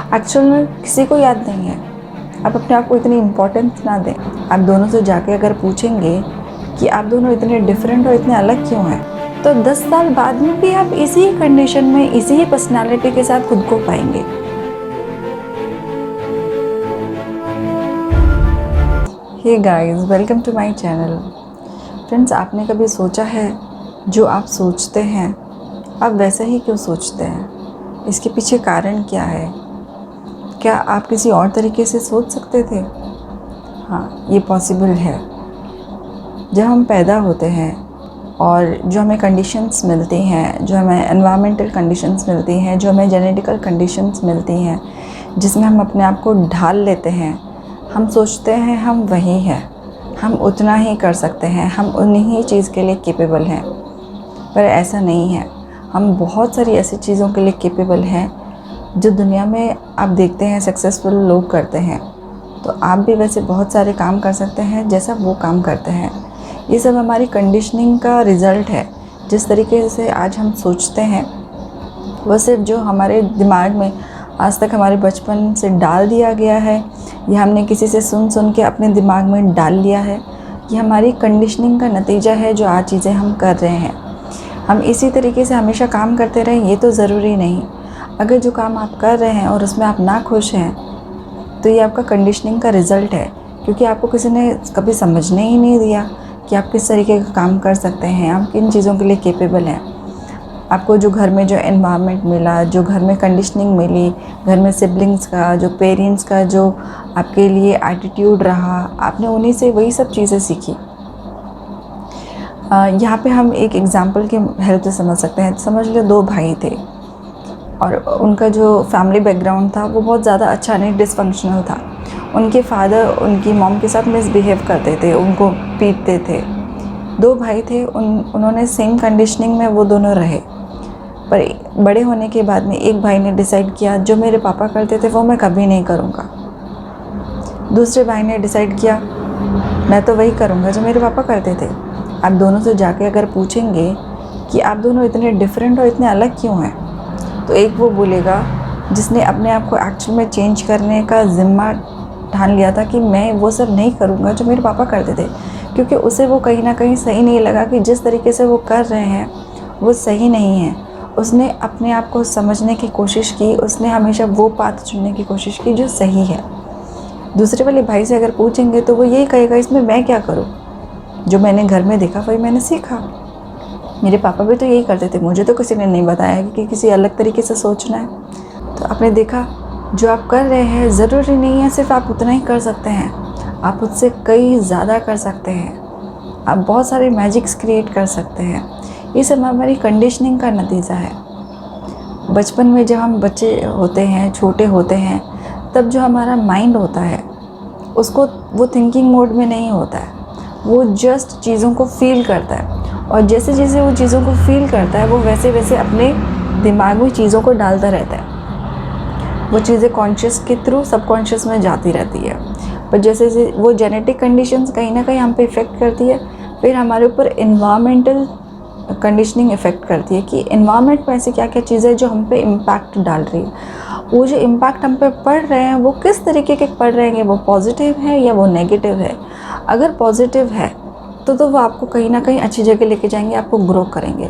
Actual में किसी को याद नहीं है। आप अपने आप को इतनी इम्पोर्टेंस ना दें। आप दोनों से जाके अगर पूछेंगे कि आप दोनों इतने डिफरेंट और इतने अलग क्यों हैं, तो 10 साल बाद में भी आप इसी ही कंडीशन में, इसी ही पर्सनालिटी के साथ खुद को पाएंगे। Hey guys, welcome to my channel. Friends, आपने कभी सोचा है जो आप सोचते हैं आप वैसे ही क्यों सोचते हैं? इसके पीछे कारण क्या है? क्या आप किसी और तरीके से सोच सकते थे? हाँ, ये पॉसिबल है। जब हम पैदा होते हैं और जो हमें कंडीशंस मिलती हैं, जो हमें एनवायरमेंटल कंडीशंस मिलती हैं, जो हमें जेनेटिकल कंडीशंस मिलती हैं, जिसमें हम अपने आप को ढाल लेते हैं, हम सोचते हैं हम वही हैं, हम उतना ही कर सकते हैं, हम उन्हीं ही चीज़ के लिए कैपेबल हैं। पर ऐसा नहीं है। हम बहुत सारी ऐसी चीज़ों के लिए कैपेबल हैं जो दुनिया में आप देखते हैं सक्सेसफुल लोग करते हैं। तो आप भी वैसे बहुत सारे काम कर सकते हैं जैसा वो काम करते हैं। ये सब हमारी कंडीशनिंग का रिज़ल्ट है। जिस तरीके से आज हम सोचते हैं वो सिर्फ जो हमारे दिमाग में आज तक हमारे बचपन से डाल दिया गया है, या हमने किसी से सुन के अपने दिमाग में डाल लिया है, ये हमारी कंडीशनिंग का नतीजा है जो आज चीज़ें हम कर रहे हैं। हम इसी तरीके से हमेशा काम करते रहें ये तो ज़रूरी नहीं। अगर जो काम आप कर रहे हैं और उसमें आप ना खुश हैं तो ये आपका कंडीशनिंग का रिज़ल्ट है, क्योंकि आपको किसी ने कभी समझने ही नहीं दिया कि आप किस तरीके का काम कर सकते हैं, आप किन चीज़ों के लिए कैपेबल हैं। आपको जो घर में जो एनवायरनमेंट मिला, जो घर में कंडीशनिंग मिली, घर में सिबलिंग्स का, जो पेरेंट्स का जो आपके लिए एटीट्यूड रहा, आपने उन्हीं से वही सब चीज़ें सीखी। यहाँ पे हम एक एग्ज़ाम्पल की हेल्प से समझ सकते हैं। समझ लो 2 भाई थे और उनका जो फैमिली बैकग्राउंड था वो बहुत ज़्यादा अच्छा नहीं, डिसफंक्शनल था। उनके फादर उनकी मॉम के साथ मिसबिहेव करते थे, उनको पीटते थे। 2 भाई थे, उन्होंने सेम कंडीशनिंग में वो दोनों रहे। पर बड़े होने के बाद में एक भाई ने डिसाइड किया जो मेरे पापा करते थे वो मैं कभी नहीं करूँगा। दूसरे भाई ने डिसाइड किया मैं तो वही करूँगा जो मेरे पापा करते थे। आप दोनों से जाके अगर पूछेंगे कि आप दोनों इतने डिफरेंट और इतने अलग क्यों हैं, तो एक वो बोलेगा जिसने अपने आप को एक्चुअल में चेंज करने का ज़िम्मा ठान लिया था कि मैं वो सब नहीं करूँगा जो मेरे पापा करते थे, क्योंकि उसे वो कहीं ना कहीं सही नहीं लगा कि जिस तरीके से वो कर रहे हैं वो सही नहीं है। उसने अपने आप को समझने की कोशिश की, उसने हमेशा वो पाथ चुनने की कोशिश की जो सही है। दूसरे वाले भाई से अगर पूछेंगे तो वो यही कहेगा इसमें मैं क्या करूँ, जो मैंने घर में देखा वही मैंने सीखा, मेरे पापा भी तो यही करते थे, मुझे तो किसी ने नहीं बताया कि किसी अलग तरीके से सोचना है। तो आपने देखा जो आप कर रहे हैं ज़रूरी नहीं है सिर्फ आप उतना ही कर सकते हैं, आप उससे कई ज़्यादा कर सकते हैं, आप बहुत सारे मैजिक्स क्रिएट कर सकते हैं। ये सब हमारी कंडीशनिंग का नतीजा है। बचपन में जब हम बच्चे होते हैं, छोटे होते हैं, तब जो हमारा माइंड होता है उसको वो थिंकिंग मोड में नहीं होता है, वो जस्ट चीज़ों को फील करता है, और जैसे जैसे वो चीज़ों को फील करता है वो वैसे वैसे अपने दिमाग में चीज़ों को डालता रहता है। वो चीज़ें कॉन्शियस के थ्रू सबकॉन्शियस में जाती रहती है। पर जैसे जैसे वो जेनेटिक कंडीशंस कहीं ना कहीं हम पे इफ़ेक्ट करती है, फिर हमारे ऊपर इन्वामेंटल कंडीशनिंग इफ़ेक्ट करती है कि इन्वामेंट में ऐसी क्या क्या चीज़ें जो हम पे इम्पैक्ट डाल रही है। वो जो इम्पैक्ट हम पे पड़ रहे हैं वो किस तरीके के पड़ रहे हैं, वो पॉजिटिव है या वो नेगेटिव है। अगर पॉजिटिव है तो वो आपको कहीं ना कहीं अच्छी जगह लेके जाएंगे, आपको ग्रो करेंगे।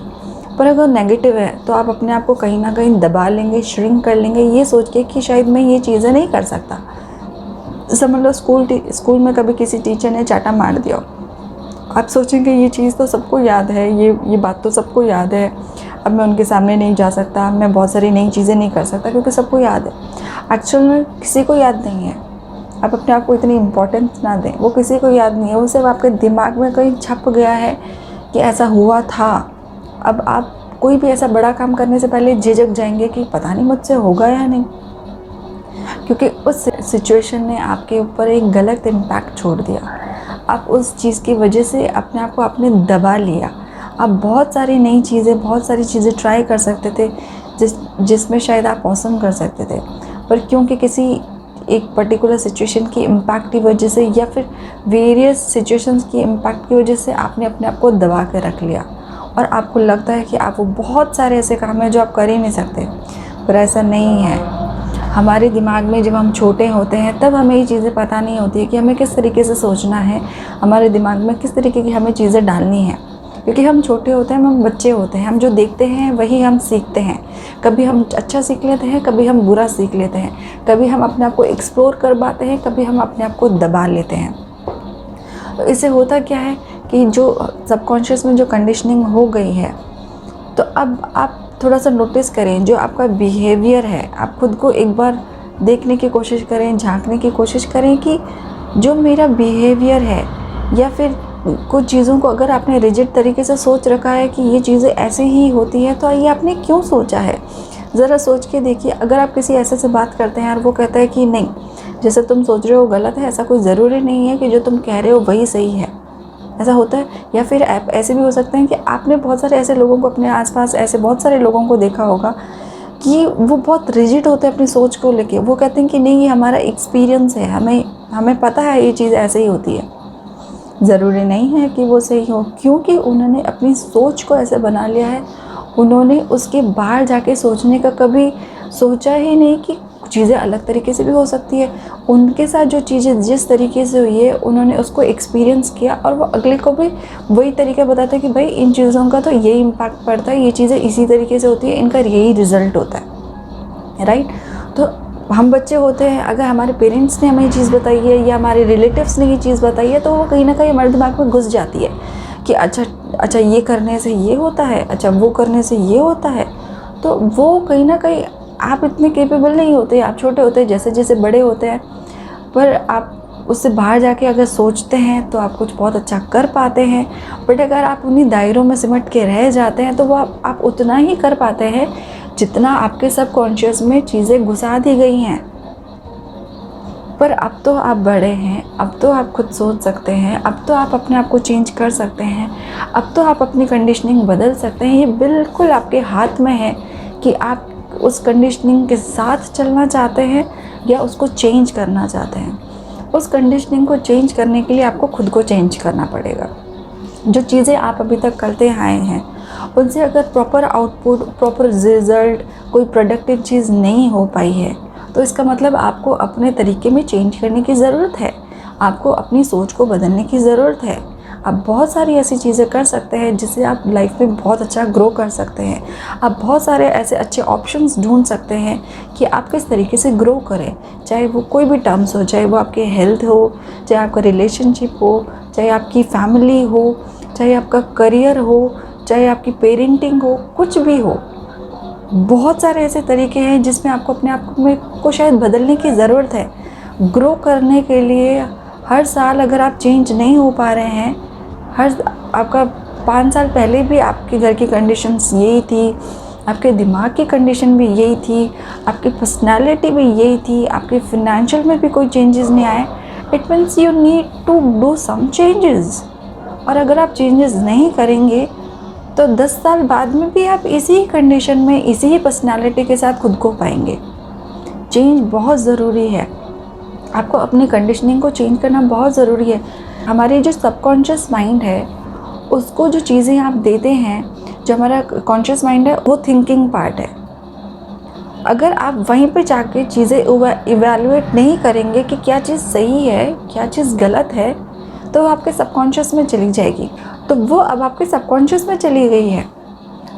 पर अगर नेगेटिव है तो आप अपने आप को कहीं ना कहीं दबा लेंगे, श्रिंक कर लेंगे, ये सोच के कि शायद मैं ये चीज़ें नहीं कर सकता। समझ लो स्कूल में कभी किसी टीचर ने चाटा मार दिया, आप सोचेंगे ये चीज़ तो सबको याद है, ये बात तो सबको याद है, अब मैं उनके सामने नहीं जा सकता, मैं बहुत सारी नई चीज़ें नहीं कर सकता क्योंकि सबको याद है। एक्चुअल में किसी को याद नहीं है। आप अपने आप को इतनी इम्पोर्टेंस ना दें, वो किसी को याद नहीं है, वो सिर्फ आपके दिमाग में कहीं छप गया है कि ऐसा हुआ था। अब आप कोई भी ऐसा बड़ा काम करने से पहले झिझक जाएंगे कि पता नहीं मुझसे होगा या नहीं, क्योंकि उस सिचुएशन ने आपके ऊपर एक गलत इम्पैक्ट छोड़ दिया। आप उस चीज़ की वजह से अपने आप को आपने दबा लिया। आप बहुत सारी नई चीज़ें, बहुत सारी चीज़ें ट्राई कर सकते थे जिसमें शायद आप औसम कर सकते थे, पर क्योंकि किसी एक पर्टिकुलर सिचुएशन की इम्पैक्ट की वजह से या फिर वेरियस सिचुएशंस की इम्पैक्ट की वजह से आपने अपने आप को दबा के रख लिया, और आपको लगता है कि आप वो बहुत सारे ऐसे काम हैं जो आप कर ही नहीं सकते। पर ऐसा नहीं है। हमारे दिमाग में जब हम छोटे होते हैं तब हमें ये चीज़ें पता नहीं होती है कि हमें किस तरीके से सोचना है, हमारे दिमाग में किस तरीके की हमें चीज़ें डालनी है। क्योंकि हम छोटे होते हैं, हम बच्चे होते हैं, हम जो देखते हैं वही हम सीखते हैं। कभी हम अच्छा सीख लेते हैं, कभी हम बुरा सीख लेते हैं, कभी हम अपने आप को एक्सप्लोर कर पाते हैं, कभी हम अपने आप को दबा लेते हैं। तो इससे होता क्या है कि जो सबकॉन्शियस में जो कंडीशनिंग हो गई है, तो अब आप थोड़ा सा नोटिस करें जो आपका बिहेवियर है, आप खुद को एक बार देखने की कोशिश करें, झांकने की कोशिश करें कि जो मेरा बिहेवियर है, या फिर कुछ चीज़ों को अगर आपने रिजिड तरीके से सोच रखा है कि ये चीज़ें ऐसे ही होती है, तो ये आपने क्यों सोचा है। ज़रा सोच के देखिए। अगर आप किसी ऐसे से बात करते हैं और वो कहता है कि नहीं, जैसे तुम सोच रहे हो गलत है, ऐसा कोई ज़रूरी नहीं है कि जो तुम कह रहे हो वही सही है, ऐसा होता है। या फिर आप ऐसे भी हो सकते हैं कि आपने बहुत सारे ऐसे लोगों को अपने आसपास, ऐसे बहुत सारे लोगों को देखा होगा कि वो बहुत रिजिड होते हैं अपनी सोच को लेके। वो कहते हैं कि नहीं, ये हमारा एक्सपीरियंस है, हमें पता है ये चीज़ ऐसे ही होती है। ज़रूरी नहीं है कि वो सही हो, क्योंकि उन्होंने अपनी सोच को ऐसे बना लिया है। उन्होंने उसके बाहर जाके सोचने का कभी सोचा ही नहीं कि चीज़ें अलग तरीके से भी हो सकती है। उनके साथ जो चीज़ें जिस तरीके से हुई है, उन्होंने उसको एक्सपीरियंस किया और वो अगले को भी वही तरीका बताता है कि भाई इन चीज़ों का तो यही इम्पैक्ट पड़ता है, ये चीज़ें इसी तरीके से होती है, इनका यही रिज़ल्ट होता है, राइट। तो हम बच्चे होते हैं, अगर हमारे पेरेंट्स ने हमें ये चीज़ बताई है या हमारे रिलेटिव्स ने ये चीज़ बताई है, तो वो कहीं ना कहीं हमारे दिमाग में घुस जाती है कि अच्छा ये करने से ये होता है, अच्छा वो करने से ये होता है। तो वो कहीं ना कहीं आप इतने केपेबल नहीं होते, आप छोटे होते हैं, जैसे जैसे बड़े होते हैं, पर आप उससे बाहर जाके अगर सोचते हैं तो आप कुछ बहुत अच्छा कर पाते हैं। बट अगर आप उन्हीं दायरों में सिमट के रह जाते हैं तो वो आप उतना ही कर पाते हैं जितना आपके सबकॉन्शियस में चीज़ें घुसा दी गई हैं। पर अब तो आप बड़े हैं, अब तो आप खुद सोच सकते हैं, अब तो आप अपने आप को चेंज कर सकते हैं, अब तो आप अपनी कंडीशनिंग बदल सकते हैं। ये बिल्कुल आपके हाथ में है कि आप उस कंडीशनिंग के साथ चलना चाहते हैं या उसको चेंज करना चाहते हैं। उस कंडीशनिंग को चेंज करने के लिए आपको खुद को चेंज करना पड़ेगा। जो चीज़ें आप अभी तक करते आए हैं उनसे अगर प्रॉपर आउटपुट, प्रॉपर रिज़ल्ट, कोई प्रोडक्टिव चीज़ नहीं हो पाई है, तो इसका मतलब आपको अपने तरीके में चेंज करने की ज़रूरत है, आपको अपनी सोच को बदलने की ज़रूरत है। आप बहुत सारी ऐसी चीज़ें कर सकते हैं जिससे आप लाइफ में बहुत अच्छा ग्रो कर सकते हैं। आप बहुत सारे ऐसे अच्छे ऑप्शंस ढूंढ सकते हैं कि आप किस तरीके से ग्रो करें, चाहे वो कोई भी टर्म्स हो, चाहे वो आपके हेल्थ हो, चाहे आपका रिलेशनशिप हो, चाहे आपकी फैमिली हो, चाहे आपका करियर हो, चाहे आपकी पेरेंटिंग हो, कुछ भी हो। बहुत सारे ऐसे तरीके हैं जिसमें आपको अपने आप में को शायद बदलने की ज़रूरत है। ग्रो करने के लिए हर साल अगर आप चेंज नहीं हो पा रहे हैं, आपका 5 साल पहले भी आपके घर की कंडीशंस यही थी, आपके दिमाग की कंडीशन भी यही थी, आपकी पर्सनालिटी भी यही थी, आपके फिनेंशियल में भी कोई चेंजेस नहीं आए, it means you need to do some changes. और अगर आप चेंजेस नहीं करेंगे तो 10 साल बाद में भी आप इसी कंडीशन में, इसी ही पर्सनालिटी के साथ खुद को पाएंगे। चेंज बहुत ज़रूरी है, आपको अपनी कंडीशनिंग को चेंज करना बहुत ज़रूरी है। हमारी जो सबकॉन्शियस माइंड है उसको जो चीज़ें आप देते हैं, जो हमारा कॉन्शियस माइंड है वो थिंकिंग पार्ट है। अगर आप वहीं पे जाके चीज़ें इवैल्यूएट नहीं करेंगे कि क्या चीज़ सही है, क्या चीज़ गलत है, तो वो आपके सबकॉन्शियस में चली जाएगी। तो वो अब आपके सबकॉन्शियस में चली गई है।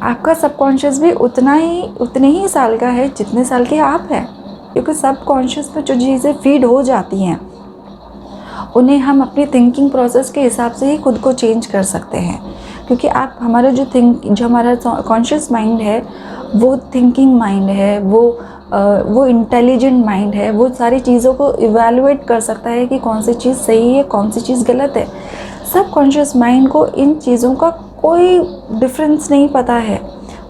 आपका सबकॉन्शियस भी उतने ही साल का है जितने साल के आप हैं, क्योंकि सबकॉन्शियस में जो चीज़ें फीड हो जाती हैं उन्हें हम अपनी थिंकिंग प्रोसेस के हिसाब से ही खुद को चेंज कर सकते हैं। क्योंकि आप हमारा जो हमारा कॉन्शियस माइंड है वो थिंकिंग माइंड है, वो इंटेलिजेंट माइंड है, वो सारी चीज़ों को इवैल्यूएट कर सकता है कि कौन सी चीज़ सही है, कौन सी चीज़ गलत है। सब कॉन्शियस माइंड को इन चीज़ों का कोई डिफरेंस नहीं पता है।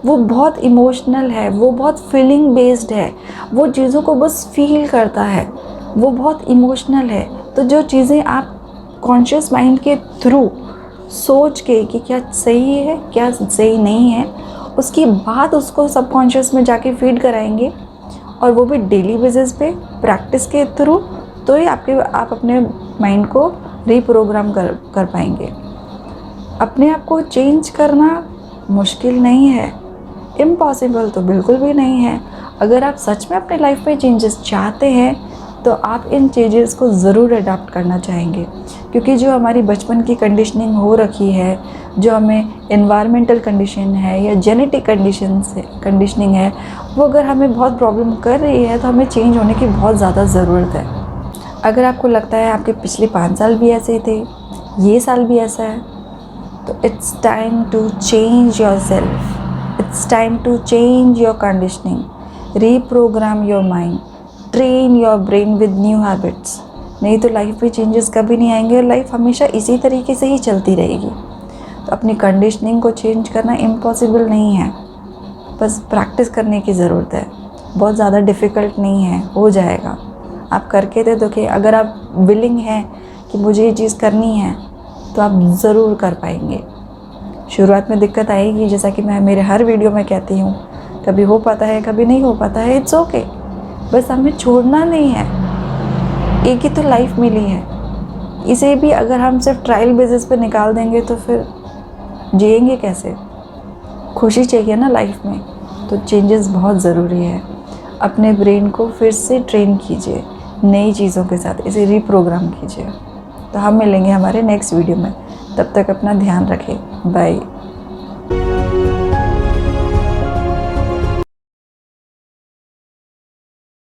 वो बहुत इमोशनल है, वो बहुत फीलिंग बेस्ड है, वो चीज़ों को बस फील करता है, वो बहुत इमोशनल है। तो जो चीज़ें आप कॉन्शियस माइंड के थ्रू सोच के कि क्या सही है, क्या सही नहीं है, उसके बाद उसको सबकॉन्शियस में जाके फीड कराएंगे, और वो भी डेली बेसिस पे प्रैक्टिस के थ्रू, तो ही आप अपने माइंड को रीप्रोग्राम कर पाएंगे। अपने आप को चेंज करना मुश्किल नहीं है, इम्पॉसिबल तो बिल्कुल भी नहीं है। अगर आप सच में अपने लाइफ में चेंजेस चाहते हैं तो आप इन चेंजेस को ज़रूर अडॉप्ट करना चाहेंगे, क्योंकि जो हमारी बचपन की कंडीशनिंग हो रखी है, जो हमें एनवायरमेंटल कंडीशन है या जेनेटिक कंडीशनिंग है, वो अगर हमें बहुत प्रॉब्लम कर रही है तो हमें चेंज होने की बहुत ज़्यादा ज़रूरत है। अगर आपको लगता है आपके पिछले 5 साल भी ऐसे ही थे, ये साल भी ऐसा है, तो it's time to change yourself, it's time to change your conditioning, reprogram your mind, train your brain with new habits. नहीं तो लाइफ में चेंजेस कभी नहीं आएंगे और लाइफ हमेशा इसी तरीके से ही चलती रहेगी। तो अपनी कंडीशनिंग को चेंज करना इम्पॉसिबल नहीं है, बस प्रैक्टिस करने की ज़रूरत है। बहुत ज़्यादा डिफ़िकल्ट नहीं है, हो जाएगा। आप करके तो देखिए, अगर आप विलिंग हैं कि मुझे ये चीज़ करनी है तो आप ज़रूर कर पाएंगे। शुरुआत में दिक्कत आएगी, जैसा कि मैं मेरे हर वीडियो में कहती हूँ, कभी हो पाता है कभी नहीं हो पाता है, इट्स ओके। बस हमें छोड़ना नहीं है, एक ही तो लाइफ मिली है, इसे भी अगर हम सिर्फ ट्रायल बेसिस पे निकाल देंगे तो फिर जिएंगे कैसे। खुशी चाहिए ना लाइफ में, तो चेंजेस बहुत ज़रूरी है। अपने ब्रेन को फिर से ट्रेन कीजिए नई चीज़ों के साथ, इसे रीप्रोग्राम कीजिए। तो हम मिलेंगे हमारे नेक्स्ट वीडियो में, तब तक अपना ध्यान रखें, बाय।